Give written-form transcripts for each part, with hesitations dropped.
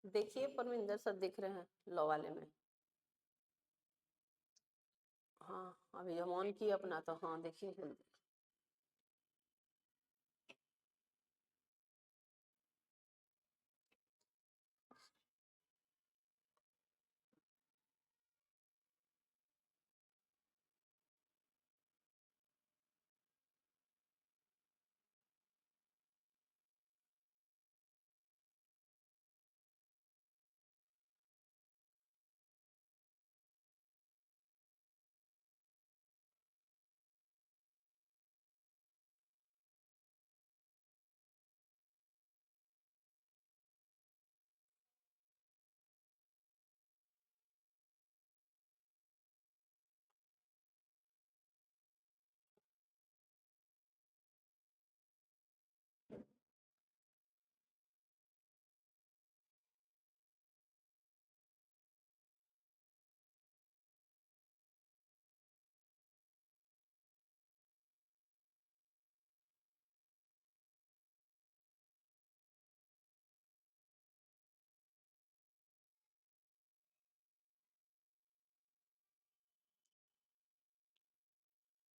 देखिए परमिंदर सर दिख रहे हैं लॉ वाले में। हाँ अभी हम ऑन किए अपना, तो हाँ देखिए जल्दी।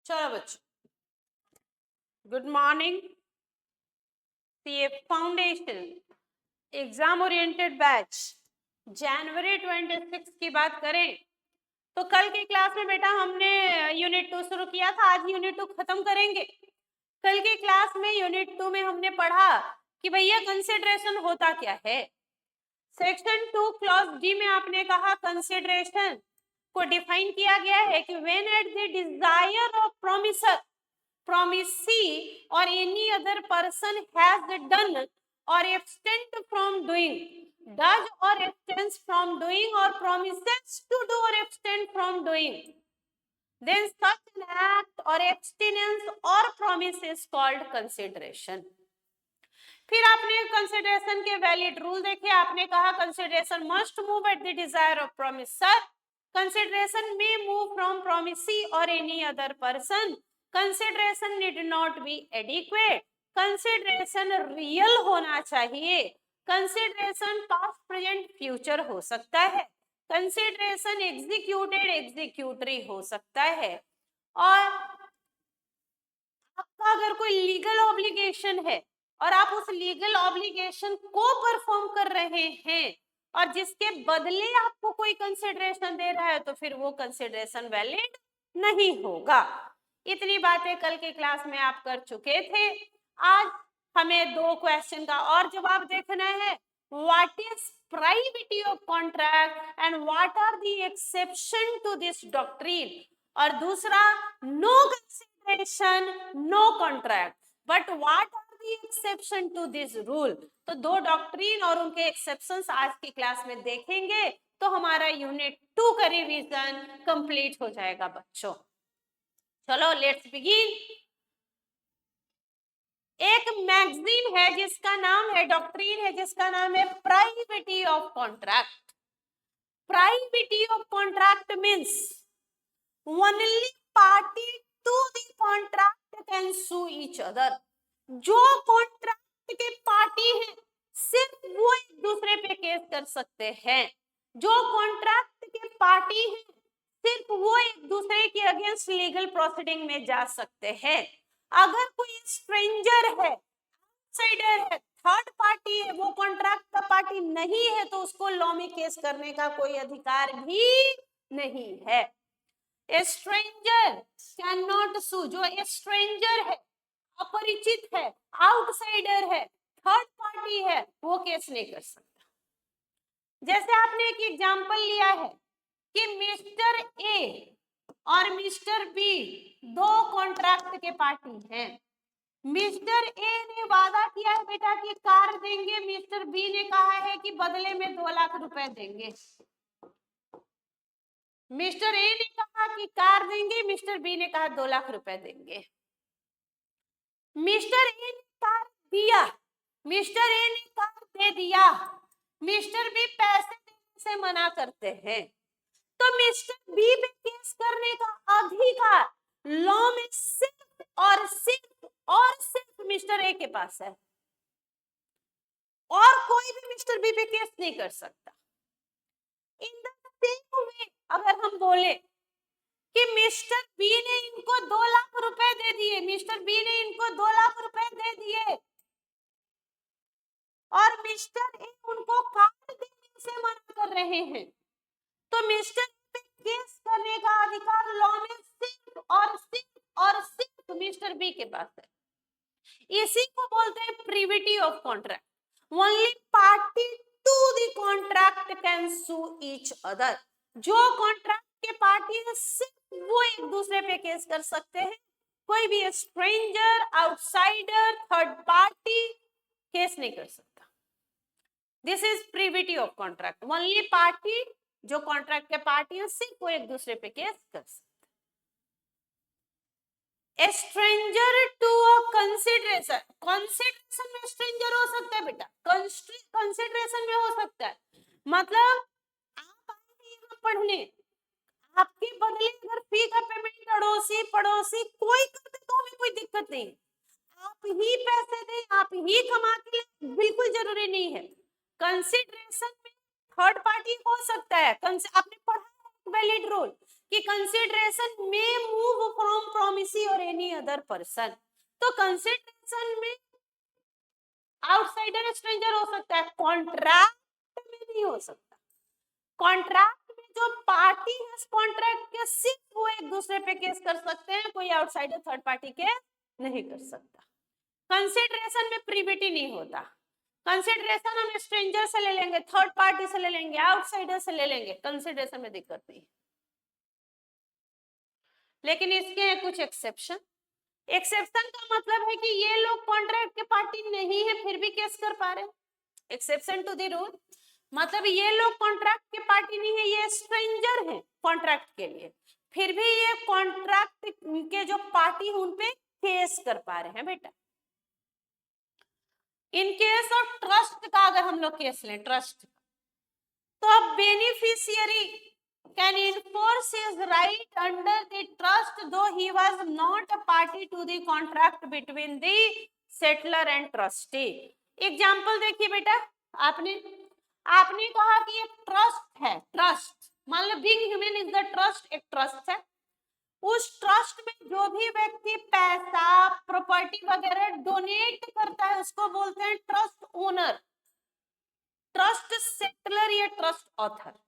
चलो बच्चों, good morning. CA foundation exam oriented batch जनवरी 26 की बात करें तो कल की क्लास में बेटा हमने यूनिट 2 शुरू किया था, आज यूनिट 2 खत्म करेंगे। कल की क्लास में यूनिट 2 में हमने पढ़ा कि भैया कंसिडरेशन होता क्या है। सेक्शन 2 क्लॉज डी में आपने कहा कंसिडरेशन को डिफाइन किया गया है कि when eight the desire of promisor, promisee or any other person has done or abstained from doing, does or abstains from doing or promises to do or abstain from doing, then such an act or abstinence or promise is called consideration. फिर आपने consideration के valid rule देखे। आपने कहा consideration must move at the desire of promisor, consideration may move from promisee और any other person, consideration need not be adequate, consideration real होना चाहिए, consideration past present future हो सकता है, कंसिडरेशन एग्जीक्यूटेड एग्जीक्यूटरी हो सकता है, और आपका अगर कोई लीगल ऑब्लिगेशन है और आप उस लीगल ऑब्लिगेशन को परफॉर्म कर रहे हैं और जिसके बदले आपको कोई कंसिडरेशन दे रहा है तो फिर वो कंसिडरेशन वैलिड नहीं होगा। इतनी बातें कल की क्लास में आप कर चुके थे। आज हमें 2 क्वेश्चन का और जवाब देखना है। What is privity of contract and what are the exception to this doctrine, और दूसरा no consideration no contract but what are the exception to this rule. तो 2 डॉक्ट्रिन और उनके एक्सेप्शंस आज की क्लास में देखेंगे तो हमारा यूनिट 2 का रिवीजन कंप्लीट हो जाएगा बच्चों। चलो लेट्स बिगिन। एक मैगजीन है जिसका नाम है, डॉक्ट्रिन है जिसका नाम है privity of contract. Privity of contract means only party to the contract can sue each other. जो कॉन्ट्रैक्ट के पार्टी हैं सिर्फ वो एक दूसरे पे केस कर सकते हैं। जो कॉन्ट्रैक्ट के पार्टी हैं सिर्फ वो एक दूसरे के अगेंस्ट लीगल प्रोसीडिंग में जा सकते हैं। अगर कोई स्ट्रेंजर है, आउटसाइडर है, थर्ड पार्टी है, वो कॉन्ट्रैक्ट का पार्टी नहीं है तो उसको लॉ में केस करने का कोई अधिकार भी नहीं है। स्ट्रेंजर कैन नॉट सू। जो स्ट्रेंजर है, अपरिचित है, आउटसाइडर है, थर्ड पार्टी है, वो केस नहीं कर सकता। जैसे आपने एक एग्जांपल लिया है कि मिस्टर ए और मिस्टर बी 2 कॉन्ट्रैक्ट के पार्टी हैं। मिस्टर ए ने वादा किया है बेटा कि कार देंगे, मिस्टर बी ने कहा है कि बदले में 2 लाख रुपए देंगे। मिस्टर ए ने कहा कि कार देंगे, मिस्टर बी ने कहा 2 लाख रुपए देंगे। मिस्टर ए ने कार दिया, मिस्टर ए ने कार दे दिया, मिस्टर बी पैसे देने से मना करते हैं, तो मिस्टर बी पे केस करने का अधिकार लॉ में सिर्फ और सिर्फ मिस्टर ए के पास है। और कोई भी मिस्टर बी पे केस नहीं कर सकता। इन द सेम वे अगर हम बोले कि मिस्टर बी ने इनको 2 लाख रुपए दे दिए, मिस्टर बी ने इनको 2 लाख रुपए दे दिए और मिस्टर ए उनको कार्ड देने से मना कर रहे हैं, तो मिस्टर पे केस करने का अधिकार लॉ में सिर्फ मिस्टर बी के पास है। इसी को बोलते हैं privity of contract. Only party to the contract can sue each other. जो कॉन्ट्रैक्ट के पार्टी है सिर्फ वो एक दूसरे पे केस कर सकते हैं, कोई भी stranger, outsider, third party case नहीं कर सकता। This is privity of contract. Only party, जो कॉन्ट्रैक्ट के पार्टी है सिर्फ वो एक दूसरे पे केस कर सकते। Stranger to a consideration, consideration में स्ट्रेंजर हो सकता है बेटा, कंसिडरेशन में हो सकता है। मतलब आप आए यहाँ पढ़ने, आपके बदले अगर फी का पेमेंट अड़ोसी पड़ोसी कोई करते तो हमें कोई दिक्कत नहीं, आप ही पैसे दें, आप ही कमा के लें, बिल्कुल जरूरी नहीं है। कंसिडरेशन में थर्ड पार्टी हो सकता है। आपने पढ़ा है वैलिड रूल कि कंसिडरेशन में मूव फ्रॉम प्रोमिसी और एनी अदर पर्सन। तो कंसिडरेशन में आउटसाइडर स्ट्रेंजर हो सकता है, कॉन्ट्रैक्ट में नहीं हो सकता। कॉन्ट्रैक्ट में जो पार्टी है कॉन्ट्रैक्ट के सिर्फ वो एक दूसरे पे केस कर सकते हैं, कोई आउटसाइडर थर्ड पार्टी के नहीं कर सकता। कंसिडरेशन में प्रिविटी नहीं होता। कंसिडरेशन हम स्ट्रेंजर से ले लेंगे, थर्ड पार्टी से ले लेंगे, आउटसाइडर से ले लेंगे, कंसिडरेशन में दिक्कत नहीं। लेकिन इसके हैं कुछ एक्सेप्शन। एक्सेप्शन का मतलब है कि ये लोग कॉन्ट्रैक्ट के पार्टी नहीं है फिर भी केस कर पा रहे हैं। एक्सेप्शन टू द रूल मतलब ये लोग कॉन्ट्रैक्ट के पार्टी नहीं है, ये स्ट्रेंजर है कॉन्ट्रैक्ट के लिए, फिर भी ये कॉन्ट्रैक्ट के जो पार्टी है उन पे केस कर पा रहे हैं बेटा। इन केस ऑफ ट्रस्ट का अगर हम लोग केस लें, ट्रस्ट, तो अब beneficiary can enforce his right under the trust though he was not a party to the contract between the settler and trustee। Example देखिए बेटा, आपने कहा कि ये ट्रस्ट है, ट्रस्ट मान लो Being Human is the trust, एक ट्रस्ट है। उस ट्रस्ट में जो भी व्यक्ति पैसा, प्रॉपर्टी वगैरह डोनेट करता है उसको बोलते हैं ट्रस्ट ओनर, ट्रस्ट सेटलर या ट्रस्ट ऑथर।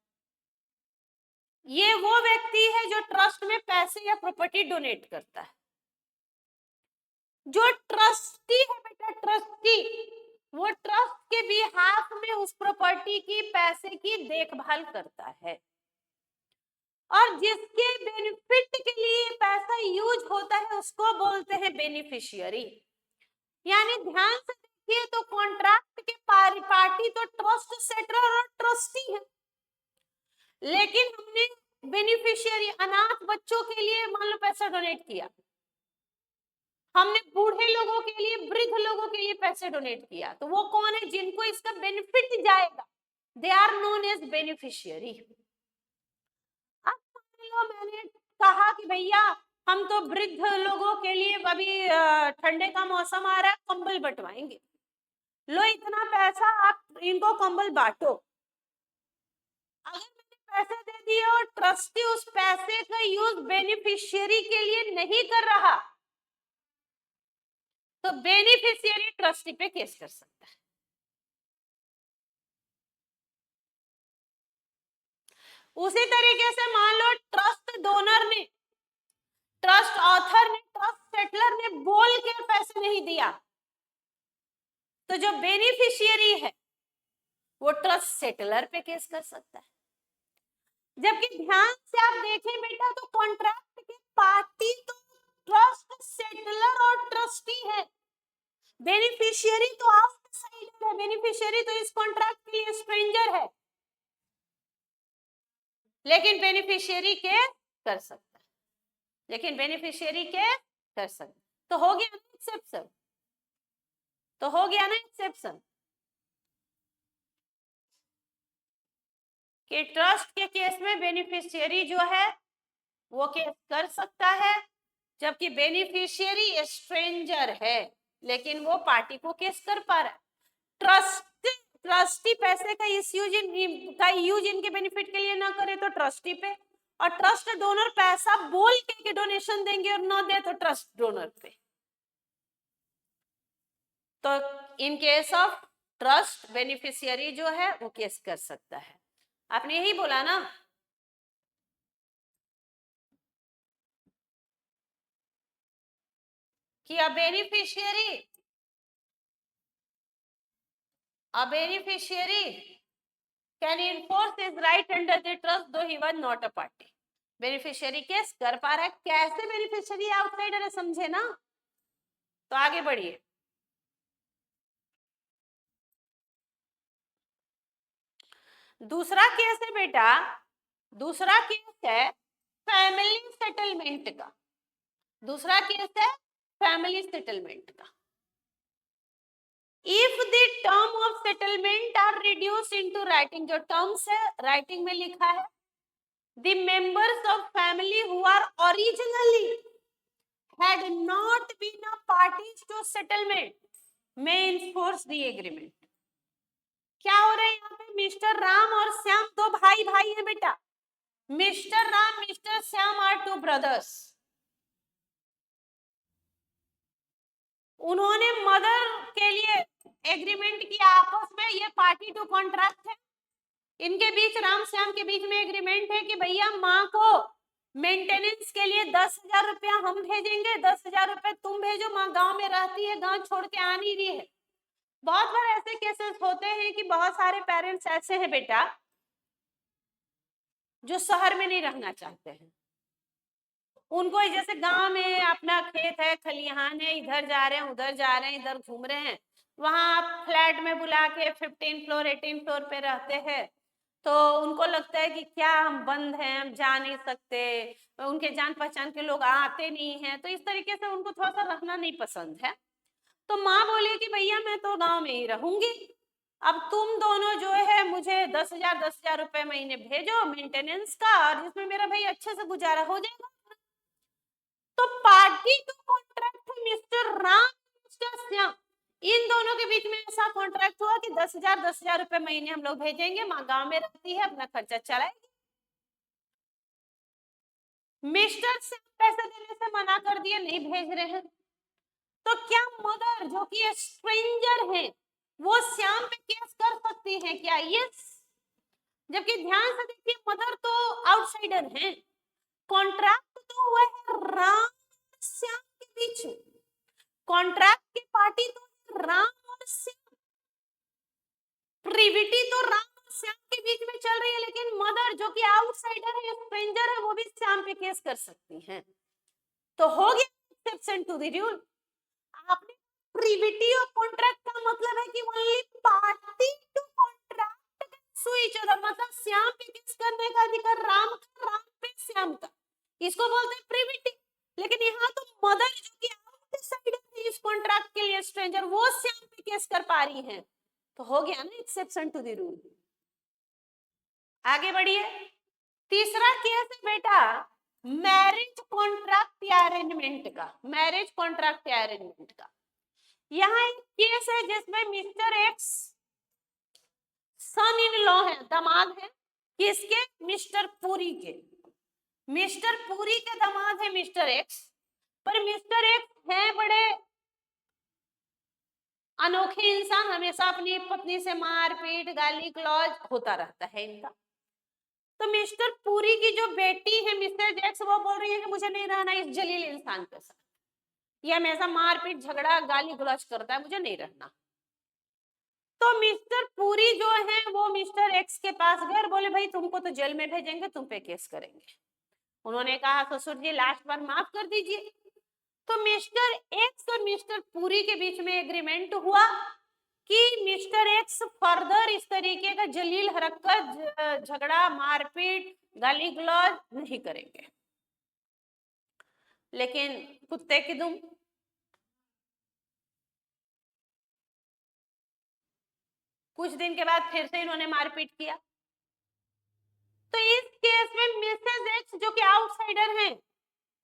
ये वो व्यक्ति है जो ट्रस्ट में पैसे या प्रॉपर्टी डोनेट करता है। जो ट्रस्टी है बेटा, ट्रस्टी, वो ट्रस्ट के बिहाफ में उस प्रॉपर्टी की, पैसे की देखभाल करता है और जिसके बेनिफिट के लिए पैसा यूज होता है उसको बोलते हैं बेनिफिशियरी। यानी ध्यान से देखिए तो कॉन्ट्रैक्ट के पार्टी तो ट्रस्ट सेटलर और ट्रस्टी है, लेकिन हमने बेनिफिशियरी अनाथ बच्चों के लिए मान लो पैसा डोनेट किया, हमने बूढ़े लोगों के लिए, वृद्ध लोगों के लिए पैसे डोनेट किया, तो वो कौन है जिनको इसका बेनिफिट जाएगा, they are known as beneficiary. अब मान लो मैंने कहा कि भैया हम तो वृद्ध लोगों के लिए अभी ठंडे का मौसम आ रहा है कंबल बंटवाएंगे, लो इतना पैसा आप इनको कंबल बांटो। अगर मैंने पैसे दे दिए और ट्रस्टी उस पैसे का यूज बेनिफिशियरी के लिए नहीं कर रहा, तो बेनिफिशियरी ट्रस्टी पे केस कर सकता है। उसी तरीके से मान लो ट्रस्ट डोनर ने, ट्रस्ट ऑथर ने, ट्रस्ट सेटलर ने बोल के पैसे नहीं दिया, तो जो बेनिफिशियरी है वो ट्रस्ट सेटलर पे केस कर सकता है। जबकि ध्यान से आप देखें बेटा तो कॉन्ट्रैक्ट की पार्टी तो ट्रस्ट सेटलर और ट्रस्टी है, बेनिफिशियरी तो आउटसाइडर है, बेनिफिशियरी तो इस कॉन्ट्रैक्ट के लिए स्ट्रेंजर है, लेकिन बेनिफिशियरी के कर सकता है, लेकिन बेनिफिशियरी के कर सकता। तो हो गया ना एक्सेप्शन, तो हो गया ना एक्सेप्शन कि ट्रस्ट के केस में बेनिफिशियरी जो है वो केस कर सकता है, जबकि बेनिफिशियरी स्ट्रेंजर है लेकिन वो पार्टी को केस कर पा रहा है। ट्रस्टी पैसे का यूज इनके बेनिफिट के लिए ना करे तो ट्रस्टी पे, और ट्रस्ट डोनर पैसा बोल के डोनेशन देंगे और ना दे तो ट्रस्ट डोनर पे। तो इन केस ऑफ ट्रस्ट बेनिफिशियरी जो है वो केस कर सकता है। आपने यही बोला ना, कि a beneficiary can enforce his right under the trust though he was not a party। Beneficiary case कर पा रहा है, कैसे बेनिफिशियरी आउटसाइडर है समझे ना। तो आगे बढ़िए, दूसरा केस है बेटा, दूसरा केस है फैमिली सेटलमेंट का। दूसरा केस है फैमिली सेटलमेंट का। If the term of settlement are reduce into writing, जो टर्म्स है राइटिंग में लिखा है, the members of family who are originally had not been a parties to settlement may enforce the agreement। क्या हो रहा है यहाँ पे, मिस्टर राम और श्याम दो भाई भाई है बेटा। Mister Ram mister Shyam are two brothers. उन्होंने मदर के लिए एग्रीमेंट किया आपस में, ये पार्टी टू कॉन्ट्रैक्ट है। इनके बीच राम श्याम के बीच में एग्रीमेंट है कि भैया माँ को मेंटेनेंस के लिए 10,000 रुपया हम भेजेंगे, 10,000 रुपए तुम भेजो, माँ गांव में रहती है, गांव छोड़ के आ नहीं रही है। बहुत बार ऐसे केसेस होते हैं कि बहुत सारे पेरेंट्स ऐसे हैं बेटा जो शहर में नहीं रहना चाहते हैं। उनको जैसे गांव में अपना खेत है, खलिहान है, इधर जा रहे हैं उधर जा रहे हैं, इधर घूम रहे हैं, वहां आप फ्लैट में बुला के 15 फ्लोर 18 फ्लोर पे रहते हैं, तो उनको लगता है कि क्या हम बंद हैं, हम जा नहीं सकते, उनके जान पहचान के लोग आते नहीं हैं, तो इस तरीके से उनको थोड़ा सा रहना नहीं पसंद है। तो माँ बोले कि भैया मैं तो गांव में ही रहूंगी, अब तुम दोनों जो है मुझे 10,000 रुपए महीने भेजो मेंटेनेंस का, और जिसमें मेरा भाई अच्छे से गुजारा हो जाएगा। तो party to contract mister Ram mister Shyam, इन दोनों के बीच में ऐसा कॉन्ट्रैक्ट हुआ कि 10,000 रुपए महीने हम लोग भेजेंगे, माँ गांव में रहती है, अपना खर्चा चलाएगी। मिस्टर श्याम पैसे देने से मना कर दिए, नहीं भेज रहे हैं। तो क्या मदर जो कि स्ट्रेंजर है वो श्याम पे केस कर सकती है क्या? यस। जबकि ध्यान से देखिए मदर तो आउटसाइडर है, कॉन्ट्रैक्ट तो हुआ है राम श्याम के बीच में, कॉन्ट्रैक्ट की पार्टी तो राम और श्याम, प्रिविटी तो राम और श्याम के बीच में चल रही है, लेकिन मदर जो कि आउटसाइडर है, स्ट्रेंजर है, वो भी श्याम पे केस कर सकती है। तो हो गया एक्सेप्शन टू द रूल। आपने प्रिविटी और कॉन्ट्रैक्ट का मतलब है कि ओनली पार्टी टू कॉन्ट्रैक्ट सु ईच अदर, मतलब श्याम पे केस करने का अधिकार राम का, राम पे श्याम का, इसको बोलते हैं प्रिविटी। लेकिन यहाँ तो मदर जो कि आउटसाइडर है इस कॉन्ट्रैक्ट के लिए स्ट्रेंजर, वो श्याम पे केस कर पा रही है, तो हो गया ना एक्सेप्शन टू द रूल। आगे बढ़िए, तीसरा केस है बेटा मैरिज कॉन्ट्रैक्ट या अरेंजमेंट का। मैरिज कॉन्ट्रैक्ट या अरेंजमेंट का यहाँ एक केस है जिसमें mister X son in law है, दामाद है किसके? मिस्टर पुरी के। मिस्टर पुरी के दामाद है मिस्टर एक्स, पर मिस्टर एक्स है बड़े अनोखे इंसान, हमेशा अपनी पत्नी से मारपीट गाली गलौज होता रहता है इनका। तो मिस्टर पुरी की जो बेटी है मिस्टर एक्स, वो बोल रही है कि मुझे नहीं रहना इस जलील इंसान के साथ, ये हमेशा मारपीट झगड़ा गाली गलौज करता है, मुझे नहीं रहना। तो मिस्टर पुरी जो है वो मिस्टर एक्स के पास गए और बोले भाई तुमको तो जेल में भेजेंगे, तुम पे केस करेंगे। उन्होंने कहा ससुर जी लास्ट बार माफ कर दीजिए। तो मिस्टर एक्स और मिस्टर पुरी के बीच में एग्रीमेंट हुआ कि मिस्टर एक्स फर्दर इस तरीके का जलील हरकत, झगड़ा मारपीट गाली गलौज नहीं करेंगे। लेकिन कुत्ते की दुम, कुछ दिन के बाद फिर से इन्होंने मारपीट किया। तो इस केस में मिसेस एक्स जो कि आउटसाइडर हैं,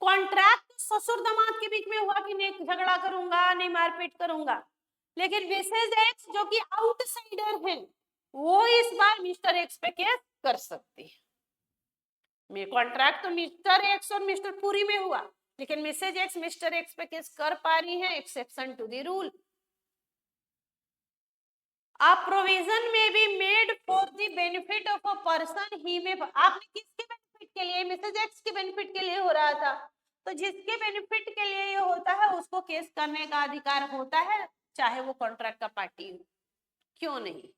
कॉन्ट्रैक्ट ससुर दामाद के बीच में हुआ कि नहीं झगड़ा करूंगा नहीं मारपीट करूंगा, लेकिन मिसेज एक्स जो कि आउटसाइडर है वो इस बार मिस्टर एक्स पे केस कर सकती है। कॉन्ट्रैक्ट तो मिस्टर एक्स और मिस्टर पुरी में हुआ, लेकिन मिसेज एक्स मिस्टर एक्स पे केस कर पा रही है, exception to the rule. A provision may be made for the benefit of a person he may, आपने किसके बेनिफिट के लिए, मिसेज एक्स के बेनिफिट के लिए हो रहा था, तो जिसके बेनिफिट के लिए ये होता है उसको केस करने का अधिकार होता है, चाहे वो कॉन्ट्रैक्ट का पार्टी हो, क्यों नहीं।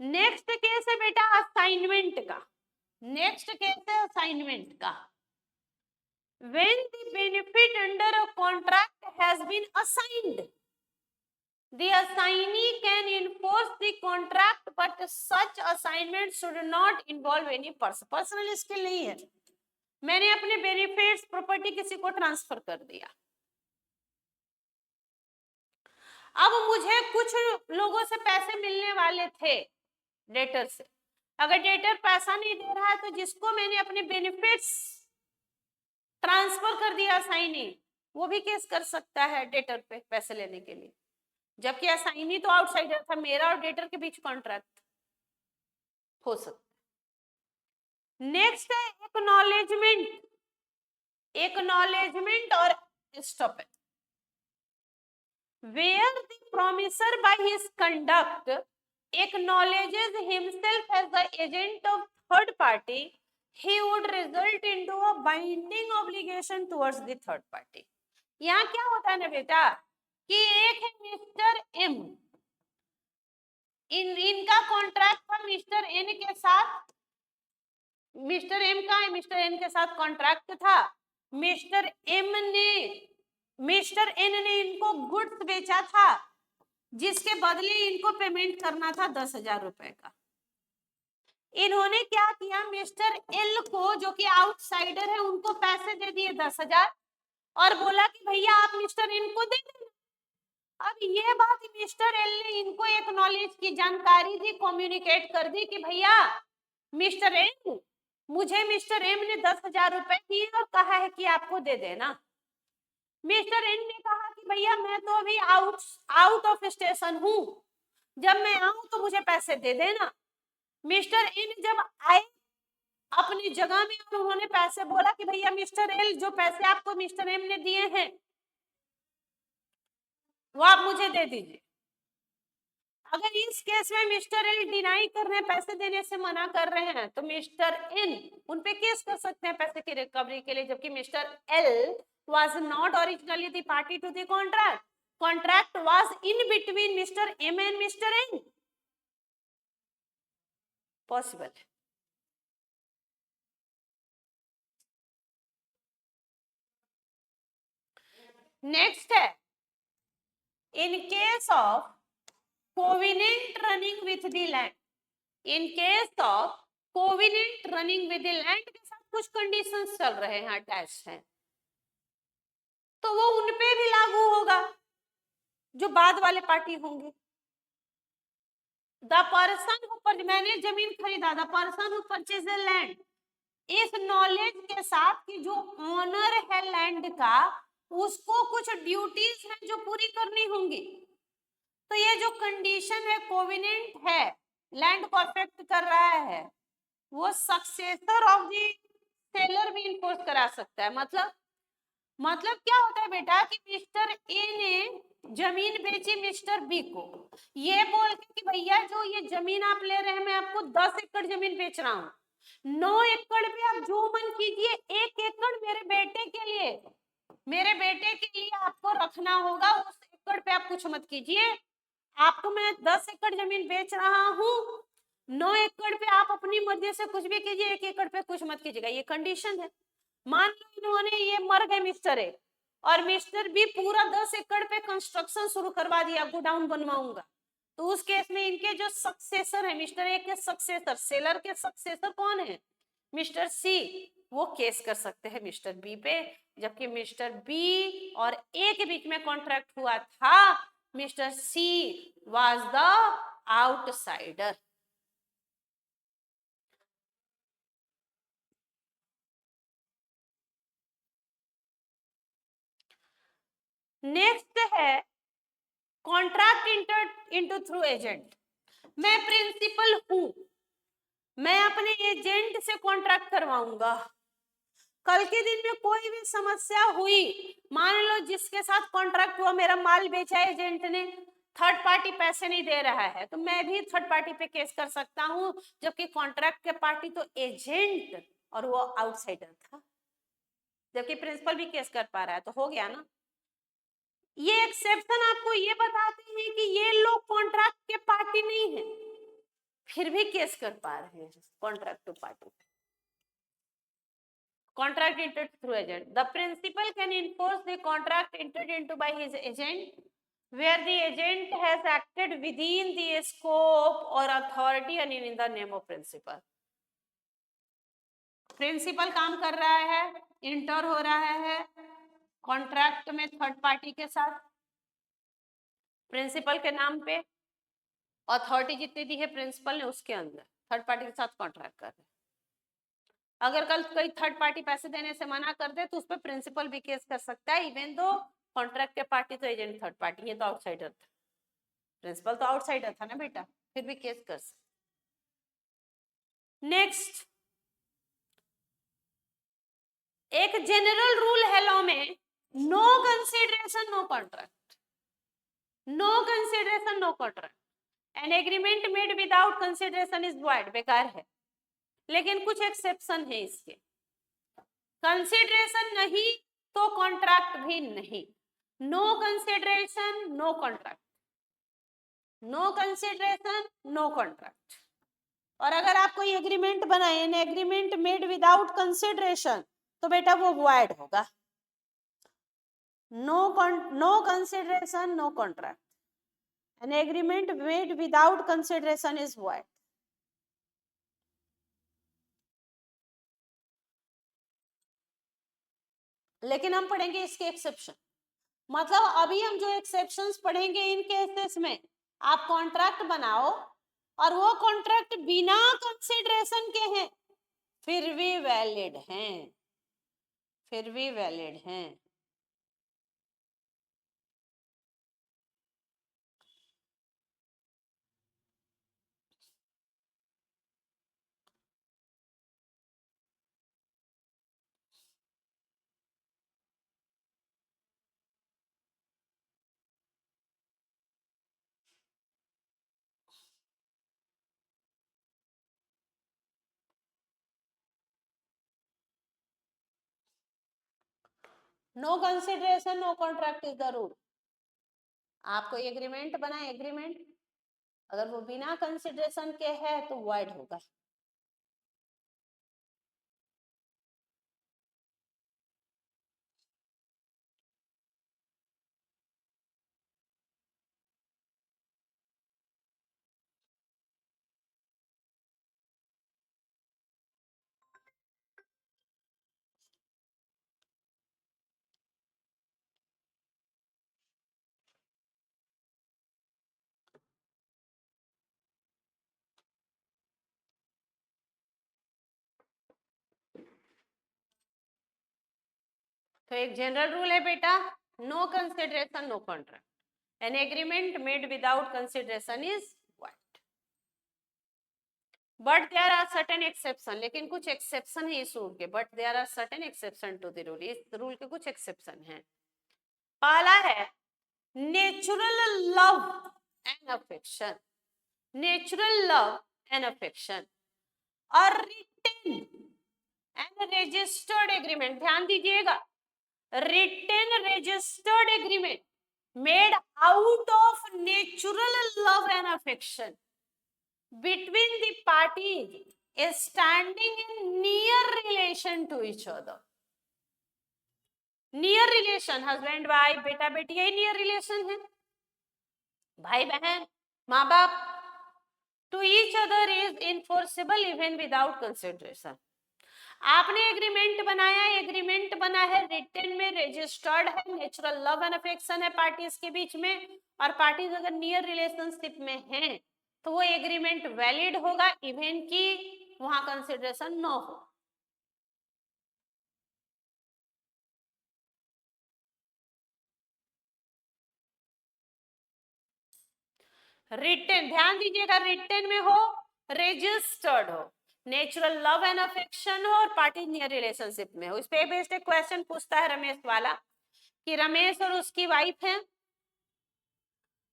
नेक्स्ट केस है बेटा असाइनमेंट का, नेक्स्ट केस है असाइनमेंट का। When the benefit under a contract has been assigned, the assignee can enforce the contract, but such assignment should not involve any personal skill नहीं है। मैंने अपने बेनिफिट्स प्रॉपर्टी किसी को ट्रांसफर कर दिया, अब मुझे कुछ लोगों से पैसे मिलने वाले थे डेटर से, अगर डेटर पैसा नहीं दे रहा है तो जिसको मैंने अपने बेनिफिट्स ट्रांसफर कर दिया असाइनी, वो भी केस कर सकता है डेटर पे पैसे लेने के लिए, जबकि असाइनी तो आउटसाइडर था, मेरा और डेटर के बीच कॉन्ट्रैक्ट हो सकता। नेक्स्ट है एक्नॉलेजमेंट, एक्नॉलेजमेंट और stop it. Where the promisor by his conduct acknowledges himself as the agent of third party, he would result into a binding obligation towards the third party। यहाँ क्या होता है ना बेटा कि एक है मिस्टर एम, इनका कॉन्ट्रैक्ट था मिस्टर एन के साथ, मिस्टर एम का मिस्टर एन के साथ कॉन्ट्रैक्ट था, मिस्टर एम ने मिस्टर एन ने इनको गुड्स बेचा था जिसके बदले इनको पेमेंट करना था 10,000 रुपए का। इन्होंने क्या किया, मिस्टर एल को जो कि आउटसाइडर है उनको पैसे दे दिए 10,000 और बोला कि भैया आप मिस्टर एन को दे देना। अब ये बात मिस्टर एल ने इनको एक नॉलेज की जानकारी दी, कम्युनिकेट कर दी कि भैया मिस्टर एम, मुझे मिस्टर एम ने 10,000 रुपए दिए और कहा है कि आपको दे देना। मिस्टर एन ने कहा कि भैया मैं तो अभी आउट ऑफ स्टेशन हूँ, जब मैं आऊं तो मुझे पैसे दे देना। मिस्टर एन जब आए अपनी जगह में और उन्होंने पैसे बोला कि भैया मिस्टर एल जो पैसे आपको मिस्टर एम ने दिए हैं वो आप मुझे दे दीजिए। अगर इस केस में मिस्टर एल डिनाई कर रहे हैं, पैसे देने से मना कर रहे हैं, तो मिस्टर एन उन पे केस कर सकते हैं पैसे की रिकवरी के लिए, जबकि mister L was not originally the party to the contract. Contract was in between Mr. M and Mr. N. Possible. Next है, in case of covenant running with the land, in case of covenant running with the land के साथ कुछ conditions चल रहे हैं, attach हैं, तो वो उनपे भी लागू होगा जो बाद वाले पार्टी होंगे। द पर्सन हु, मैंने जमीन खरीदा, the person who purchase the land, इस नॉलेज के साथ कि जो ओनर है लैंड का उसको कुछ ड्यूटीज हैं जो पूरी करनी होंगी, तो ये जो कंडीशन है कोविनेंट है, लैंड को अफेक्ट कर रहा है, वो सक्सेसर ऑफ द सेलर भी इन्फोर्स करा सकता है। मतलब क्या होता है बेटा कि मिस्टर ए ने जमीन बेची मिस्टर बी को, ये बोल के कि भैया जो ये जमीन आप ले रहे हैं मैं आपको 10 एकड़ जमीन बेच रहा हूँ, 9 एकड़ पे आप जो मन कीजिए, 1 एकड़ मेरे बेटे के लिए आपको रखना होगा, उस एकड़ पे आप कुछ मत कीजिए, आपको मैं 10 एकड़ जमीन बेच रहा हूँ, 9 एकड़ पे आप अपनी मर्जी से कुछ भी कीजिए, 1 एकड़ पे कुछ मत कीजिएगा, ये कंडीशन है। मान लो इन्होंने ये मर गए मिस्टर ए और मिस्टर बी पूरा 10 एकड़ पे कंस्ट्रक्शन शुरू करवा दिया, गोडाउन बनवाऊंगा, तो उस केस में इनके जो सक्सेसर है, मिस्टर ए के सक्सेसर, सेलर के सक्सेसर कौन है, मिस्टर सी, वो केस कर सकते हैं मिस्टर बी पे, जबकि मिस्टर बी और ए के बीच में कॉन्ट्रैक्ट हुआ था, mister she was the outsider. Next है कॉन्ट्रैक्ट इंटू थ्रू एजेंट। मैं प्रिंसिपल हूं, मैं अपने एजेंट से कॉन्ट्रैक्ट करवाऊंगा। कल के दिन में कोई भी समस्या हुई, मान लो जिसके साथ कॉन्ट्रैक्ट हुआ, मेरा माल बेचा एजेंट ने, थर्ड पार्टी पैसे नहीं दे रहा है, तो मैं भी थर्ड पार्टी पे केस कर सकता हूं, जबकि कॉन्ट्रैक्ट के पार्टी तो एजेंट और वो आउटसाइडर था, जबकि प्रिंसिपल भी केस कर पा रहा है, तो हो गया ना। ये एक्सेप्शन आपको ये बताते हैं कि ये लोग कॉन्ट्रैक्ट के पार्टी नहीं है, फिर भी केस कर पा रहे हैं contract to party. Contract entered through agent. The principal can enforce the contract entered into by his agent where the agent has acted within the scope or authority and in the name of principal. Principal काम कर रहा है, inter हो रहा है contract में third party के साथ, प्रिंसिपल के नाम पे, अथॉरिटी जितनी दी है प्रिंसिपल ने उसके अंदर थर्ड पार्टी के साथ कॉन्ट्रैक्ट कर रहे हैं। अगर कल कोई थर्ड पार्टी पैसे देने से मना कर दे तो उस पर प्रिंसिपल भी केस कर सकता है, इवन दो कॉन्ट्रैक्ट के पार्टी तो एजेंट थर्ड पार्टी, ये तो आउटसाइडर था, प्रिंसिपल तो आउटसाइडर था ना बेटा, फिर भी केस कर सकता। नेक्स्ट, एक जनरल रूल है लॉ में, no consideration no contract, no consideration no contract, an agreement made without consideration is void, बेकार है। लेकिन कुछ एक्सेप्शन है इसके, कंसिडरेशन नहीं तो कॉन्ट्रैक्ट भी नहीं, no consideration no contract, no consideration no contract. और अगर आप कोई एग्रीमेंट बनाए, an agreement made without consideration, तो बेटा वो वॉइड होगा। No consideration no contract, an agreement made without consideration is void. लेकिन हम पढ़ेंगे इसके एक्सेप्शन, मतलब अभी हम जो एक्सेप्शंस पढ़ेंगे इन केसेस में आप कॉन्ट्रैक्ट बनाओ और वो कॉन्ट्रैक्ट बिना कंसिडरेशन के हैं, फिर भी वैलिड हैं, फिर भी वैलिड हैं। No consideration no contract is the rule. आप कोई एग्रीमेंट बनाए, एग्रीमेंट अगर वो बिना कंसिडरेशन के है तो वॉइड होगा। तो एक जनरल रूल है बेटा, no consideration no contract, an agreement made without consideration is void. But there are certain exception, लेकिन कुछ एक्सेप्शन है इस रूल के, but there are certain exception to the rule, इस रूल के कुछ एक्सेप्शन हैं। पहला है natural love and affection, natural love and affection और रिटन एंड रजिस्टर्ड एग्रीमेंट, ध्यान दीजिएगा, written registered agreement made out of natural love and affection between the parties is standing in near relation to each other. Near relation, husband wife, बेटा बेटी, यही near relation है, भाई बहन, माँ बाप, to each other is enforceable even without consideration. आपने agreement बनाया, एग्रीमेंट बना है, रिटन में रजिस्टर्ड है, नेचुरल लव एंड अफेक्शन है पार्टीज के बीच में, और पार्टीज अगर नियर रिलेशनशिप में हैं तो वो एग्रीमेंट वैलिड होगा इवन की वहां कंसिडरेशन न हो। रिटन, ध्यान दीजिएगा, रिटन में हो, रजिस्टर्ड हो, नेचुरल लव एंड अफेक्शन हो और पार्टी नियर रिलेशनशिप में हो। इस पे बेस्ड एक क्वेश्चन पूछता है रमेश वाला कि रमेश और उसकी वाइफ है,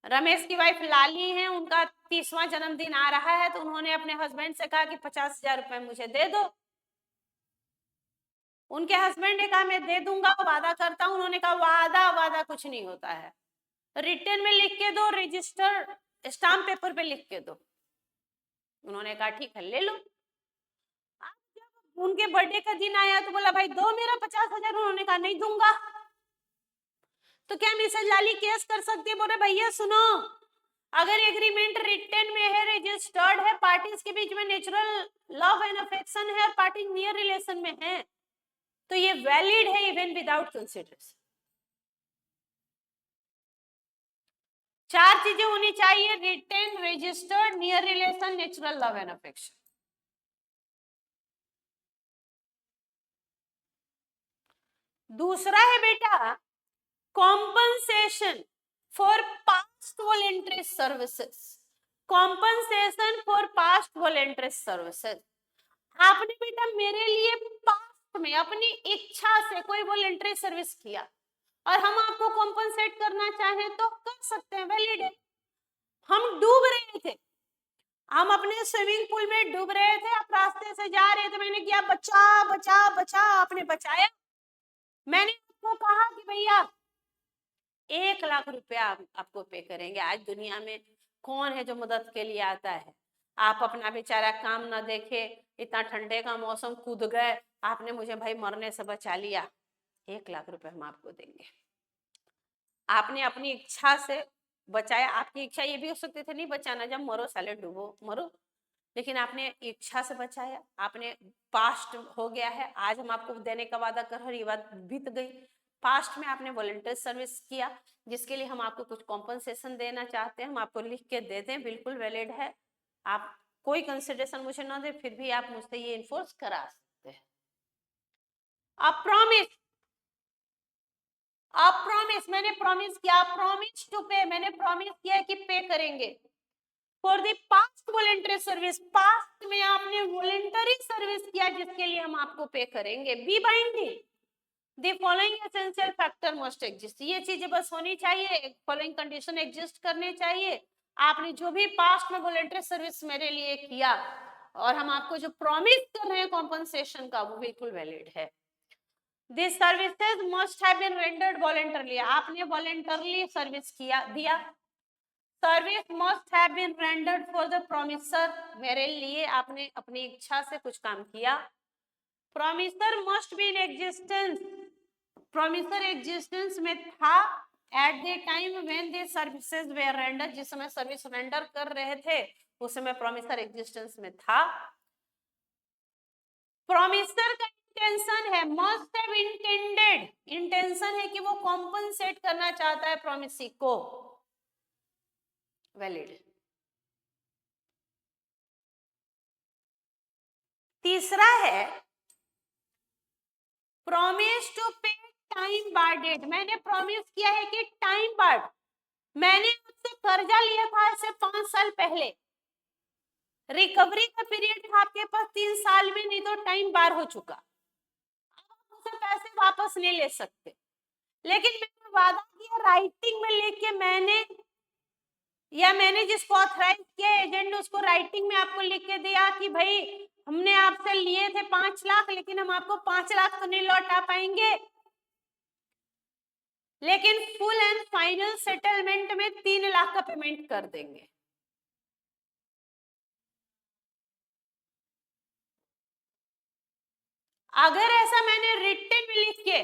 रमेश की वाइफ लाली है, उनका 30वां जन्मदिन आ रहा है, तो उन्होंने अपने हस्बैंड से कहा कि 50,000 रुपए मुझे दे दो। उनके हस्बैंड ने कहा मैं दे दूंगा, वादा करता हूं। उन्होंने कहा वादा वादा कुछ नहीं होता है, रिटन में लिख के दो, रजिस्टर स्टाम्प पेपर पे लिख के दो। उन्होंने कहा ठीक है ले लो। जब उनके बर्थडे का दिन आया तो बोला भाई दो मेरा 50,000, उन्होंने कहा नहीं दूंगा। तो क्या मिसेज लाली केस कर सकती है? बोले भैया सुनो, अगर एग्रीमेंट रिटन में है, रजिस्टर्ड है, पार्टीज के बीच में नेचुरल लव एंड अफेक्शन है और पार्टी नियर रिलेशन में है, तो ये वैलिड है इवन विदाउट कंसिडरेशन। चार चीजें होनी चाहिए, written, registered, near relation, natural love and affection. दूसरा है बेटा compensation for past voluntary services. Compensation for past voluntary services, आपने बेटा मेरे लिए पास्ट में अपनी इच्छा से कोई वॉलंटरी सर्विस किया और हम आपको कॉम्पनसेट करना चाहें तो कर सकते हैं, वैलिड है। हम डूब रहे थे, हम अपने स्विमिंग पूल में डूब रहे थे, आप रास्ते से जा रहे थे, मैंने किया बचा बचा बचा, आपने बचाया। मैंने आपको कहा कि भैया 1,00,000 रुपया आपको पे करेंगे। आज दुनिया में कौन है जो मदद के लिए आता है? आप अपना बेचारा काम ना देखे, इतना ठंडे का मौसम, कूद गए, आपने मुझे भाई मरने से बचा लिया, 1,00,000 रुपए हम आपको देंगे। आपने अपनी इच्छा से बचाया। आपकी इच्छा ये भी हो सकती थी नहीं बचाना, जब मरो साले डूबो मरो, लेकिन आपने इच्छा से बचाया। आपने पास्ट हो गया है, आज हम आपको देने का वादा कर रहे, ये बात बीत गई। पास्ट में आपने वॉलंटियर सर्विस किया जिसके लिए हम आपको कुछ कॉम्पनसेशन देना चाहते हैं, हम आपको लिख के दे दें, बिल्कुल वैलिड है। आप कोई कंसिडरेशन मुझे ना दे फिर भी आप मुझसे ये इन्फोर्स करा सकते हैं। आप प्रॉमिस, आप प्रॉमिस, मैंने प्रॉमिस किया, प्रॉमिस टू पे, मैंने प्रॉमिस किया कि पे करेंगे। For the past voluntary service, past में आपने वॉलंटरी सर्विस किया जिसके लिए हम आपको पे करेंगे। B binding, the following essential factor must exist, ये चीजें बस होनी चाहिए, फॉलोइंग कंडीशन एग्जिस्ट करने चाहिए। आपने जो भी पास्ट में वॉलंटरी सर्विस मेरे लिए किया और हम आपको जो प्रॉमिस कर रहे हैं कॉम्पनसेशन का, वो बिल्कुल वैलिड है। This services must have been rendered voluntarily, आपने वॉलंटरली सर्विस किया दिया। Service must have been rendered for the promisor, मेरे लिए आपने अपनी इच्छा से कुछ काम किया। Promisor must be in existence, promisor existence में था at the time when the services were render, जिस समय सर्विस रेंडर कर रहे थे उस समय प्रोमिसर एग्जिस्टेंस में था। प्रोमिसर का इंटेंशन है, मस्ट हैव इंटेंडेड, इंटेंशन है कि वो कॉम्पनसेट करना चाहता है प्रोमिसी को, वैलिड। तीसरा है promise to pay time bar date, मैंने प्रॉमिस किया है कि टाइम बार, मैंने आपसे कर्जा लिया था ऐसे 5 साल पहले, रिकवरी का पीरियड था आपके पास 3 साल में, नहीं तो टाइम बार हो चुका, अब आप मुझसे पैसे वापस नहीं ले सकते। लेकिन मैंने वादा किया राइटिंग में लिख के, मैंने या मैंने जिसको ऑथराइज किया एजेंट, उसको राइटिंग में आपको लिख के दिया कि भाई हमने आपसे लिए थे 5 लाख, लेकिन हम आपको 5 लाख तो नहीं लौटा पाएंगे, लेकिन फुल एंड फाइनल सेटलमेंट में 3 लाख का पेमेंट कर देंगे। अगर ऐसा मैंने रिटन में लिख के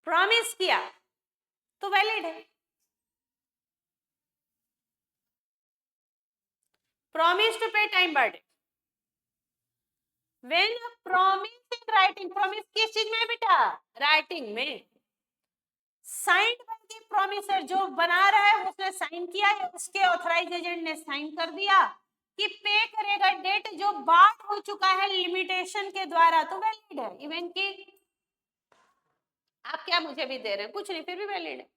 प्रॉमिस किया तो वैलिड है। Promise to pay time bar debt, when promise in writing, promise किस चीज में है बेटा? राइटिंग में, साइंड बाय द प्रॉमिसर, जो बना रहा है उसने साइन किया है, उसके ऑथराइज एजेंट ने साइन कर दिया कि पे करेगा डेट जो बार्ड हो चुका है लिमिटेशन के द्वारा, तो वैलिड है। इवन कि आप क्या मुझे भी दे रहे हैं, कुछ नहीं, फिर भी वैलिड है।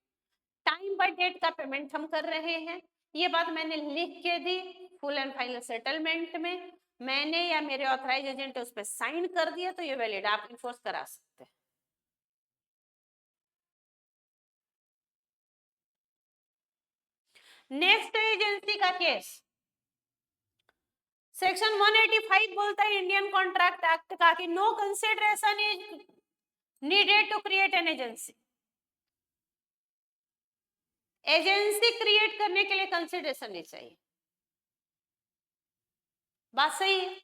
टाइम बाय डेट का पेमेंट हम कर रहे हैं, ये बात मैंने लिख के दी फुल एंड फाइनल सेटलमेंट में, मैंने या मेरे ऑथराइज एजेंट उस पर साइन कर दिया, तो ये वैलिड, आप इन्फोर्स करा सकते हैं। नेक्स्ट एजेंसी का केस, सेक्शन 185 बोलता है इंडियन कॉन्ट्रैक्ट एक्ट का कि no consideration is needed to create an agency. Agency create करने के लिए कंसिडरेशन नहीं चाहिए, बात सही है।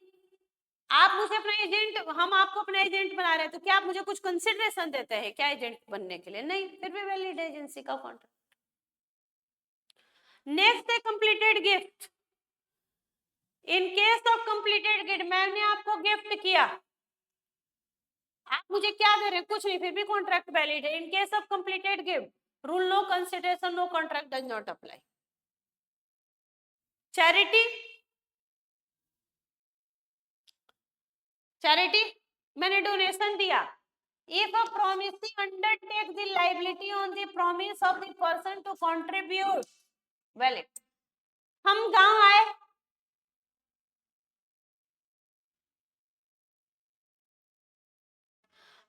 आप मुझे अपना एजेंट, हम आपको अपना एजेंट बना रहे हैं, तो क्या आप मुझे कुछ कंसिडरेशन देते हैं क्या एजेंट बनने के लिए? नहीं, फिर भी वैलिड एजेंसी का कॉन्ट्रैक्ट। नेक्स्ट है completed gift. In case of completed gift, मैंने आपको गिफ्ट किया, आप मुझे क्या दे रहे हैं? कुछ नहीं, फिर भी कॉन्ट्रैक्ट वैलिड है। In case of completed gift, rule no consideration, no contract does not apply. Charity, charity मैंने डोनेशन दिया, if a promisee undertake the liability on the promise of the person to contribute, valid। हम गांव आए,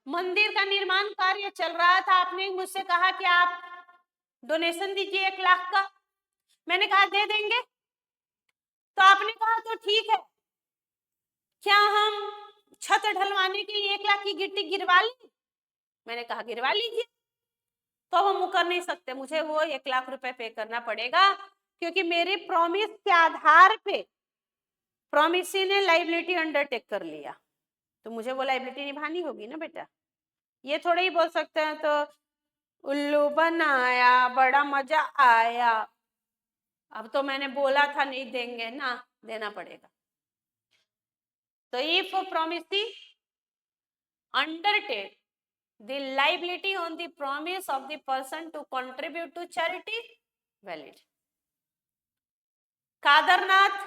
मंदिर का निर्माण कार्य चल रहा था, आपने मुझसे कहा कि आप डोनेशन दीजिए 1 लाख का, मैंने कहा दे देंगे, तो आपने कहा तो ठीक है, क्या हम छत ढलवाने के लिए 1 लाख की गिट्टी गिरवा लें? मैंने कहा गिरवा लीजिए, तो हम मुकर नहीं सकते, मुझे वो 1 लाख रुपए पे करना पड़ेगा, क्योंकि मेरे प्रॉमिस के आधार पे प्रॉमिसी ने लाइबिलिटी अंडरटेक कर लिया, तो मुझे वो लाइबिलिटी निभानी होगी ना बेटा। ये थोड़ा ही बोल सकते हैं तो उल्लू बनाया, बड़ा मजा आया, अब तो मैंने बोला था नहीं देंगे ना, देना पड़ेगा। तो if promisee undertake the liability on the promise of the person to contribute to charity, valid। Kedarnath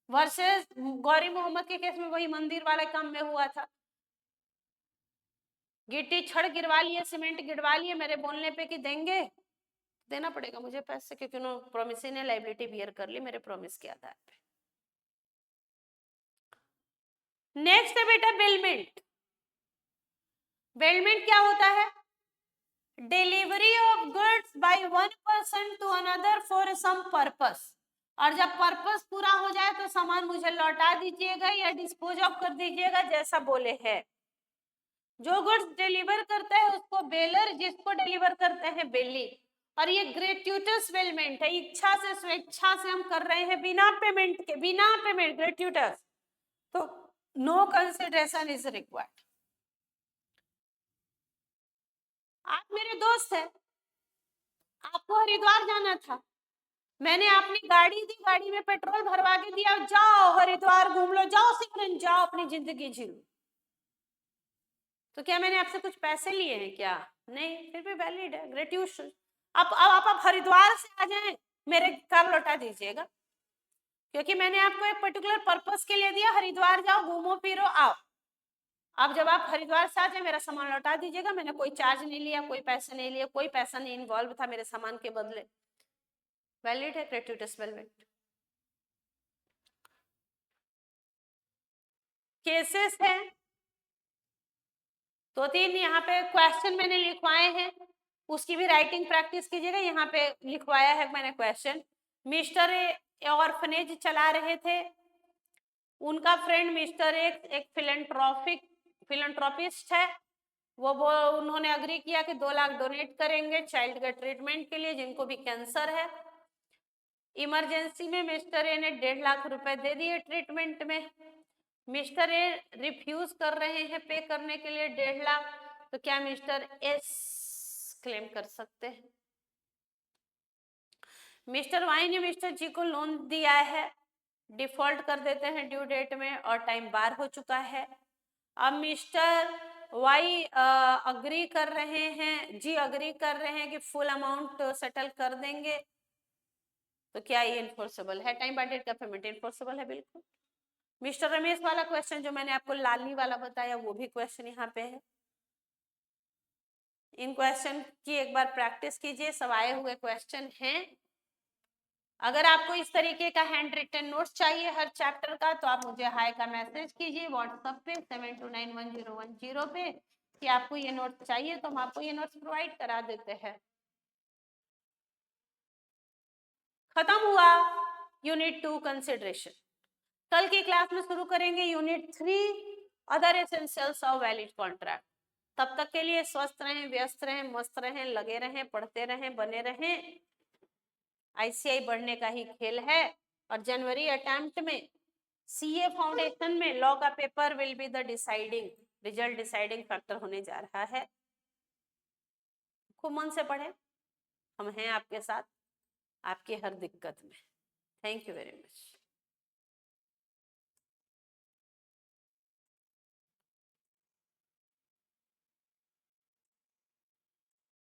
versus Gauri Mohammad के केस में वही मंदिर वाले काम में हुआ था, गिट्टी छड़ गिरवा लिए, सीमेंट गिरवा लिए, मेरे बोलने पे कि देंगे, देना पड़ेगा मुझे पैसे, क्योंकि उन्होंने प्रोमिसी ने लाइबिलिटी बियर कर ली मेरे प्रॉमिस के आधार पे। नेक्स्ट है बेटा बेलमेंट। बेलमेंट क्या होता है? Delivery of goods by one person to another for some purpose, और जब पर्पस पूरा हो जाए तो सामान मुझे लौटा दीजिएगा या डिस्पोज ऑफ कर दीजिएगा, जैसा बोले है। जो गुड्स डिलीवर करता है उसको बेलर, जिसको डिलीवर करते हैं बेली। और ये ग्रेट्यूटस बेलमेंट है, इच्छा से स्वेच्छा से हम कर रहे हैं, बिना पेमेंट के, बिना पेमेंट, ग्रेट्यूटस, तो नो कंसिडरेशन इज रिक्वायर्ड। आप मेरे दोस्त हैं, आपको हरिद्वार जाना था, मैंने अपनी गाड़ी दी, गाड़ी में पेट्रोल भरवा के दिया, जाओ हरिद्वार घूम लो, जाओ सिमरन, जाओ अपनी जिंदगी जी लो, तो क्या मैंने आपसे कुछ पैसे लिए हैं क्या? नहीं, फिर भी वैलिड है ग्रेट्यूशन। अब आप हरिद्वार से आ जाएं, मेरे कार लौटा दीजिएगा, क्योंकि मैंने आपको एक पर्टिकुलर पर्पस के लिए दिया, हरिद्वार जाओ घूमो फिरो आओ। अब जब आप हरिद्वार से आ जाए मेरा सामान लौटा दीजिएगा, मैंने कोई चार्ज नहीं लिया, कोई पैसे नहीं लिया, कोई पैसा नहीं इन्वॉल्व था मेरे सामान के बदले, वैलिड है ग्रेट्यूटस बेलमेंट। केसेस हैं 2-3, यहाँ पे क्वेश्चन मैंने लिखवाए हैं, उसकी भी राइटिंग प्रैक्टिस कीजिएगा। यहाँ पे लिखवाया है मैंने क्वेश्चन, मिस्टर ऑर्फनेज चला रहे थे, उनका फ्रेंड मिस्टर एक फिलंट्रोपिस्ट है, वो उन्होंने अग्री किया कि 2 लाख डोनेट करेंगे चाइल्ड के ट्रीटमेंट के लिए जिनको भी कैंसर है। इमरजेंसी में मिस्टर ए ने 1.5 लाख रुपए दे दिए ट्रीटमेंट में, मिस्टर ए रिफ्यूज कर रहे हैं पे करने के लिए 1.5 लाख, तो क्या मिस्टर एस क्लेम कर सकते हैं? मिस्टर वाई ने मिस्टर जी को लोन दिया है, डिफॉल्ट कर देते हैं ड्यू डेट में और टाइम बार हो चुका है। अब मिस्टर वाई अग्री कर रहे हैं, जी अग्री कर रहे हैं कि फुल अमाउंट सेटल कर देंगे, तो क्या ये इन्फोर्सेबल है? टाइम बाउंडेड का पेमेंट इन्फोर्सेबल है, बिल्कुल। मिस्टर रमेश वाला क्वेश्चन जो मैंने आपको लाली वाला बताया वो भी क्वेश्चन यहाँ पे है। इन क्वेश्चन की एक बार प्रैक्टिस कीजिए, सब आए हुए क्वेश्चन हैं। अगर आपको इस तरीके का हैंड रिटन नोट्स चाहिए हर चैप्टर का तो आप मुझे हाई का मैसेज कीजिए व्हाट्सएप पे 72911010 पे कि आपको ये नोट्स चाहिए, तो हम आपको ये नोट्स प्रोवाइड करा देते हैं। खत्म हुआ यूनिट 2 कंसिडरेशन। कल की क्लास में शुरू करेंगे unit 3 other essentials of valid contract. तब तक के लिए स्वस्थ रहें, व्यस्त रहें, मस्त रहें, लगे रहें, पढ़ते रहें, बने रहें। आईसीआई बढ़ने का ही खेल है। और जनवरी अटेम्प्ट में सीए फाउंडेशन में लॉ का paper will be the deciding result, deciding factor होने जा रहा है। खूब मन से पढ़ें, हम हैं आपके साथ आपकी हर दिक्कत में। Thank you very much.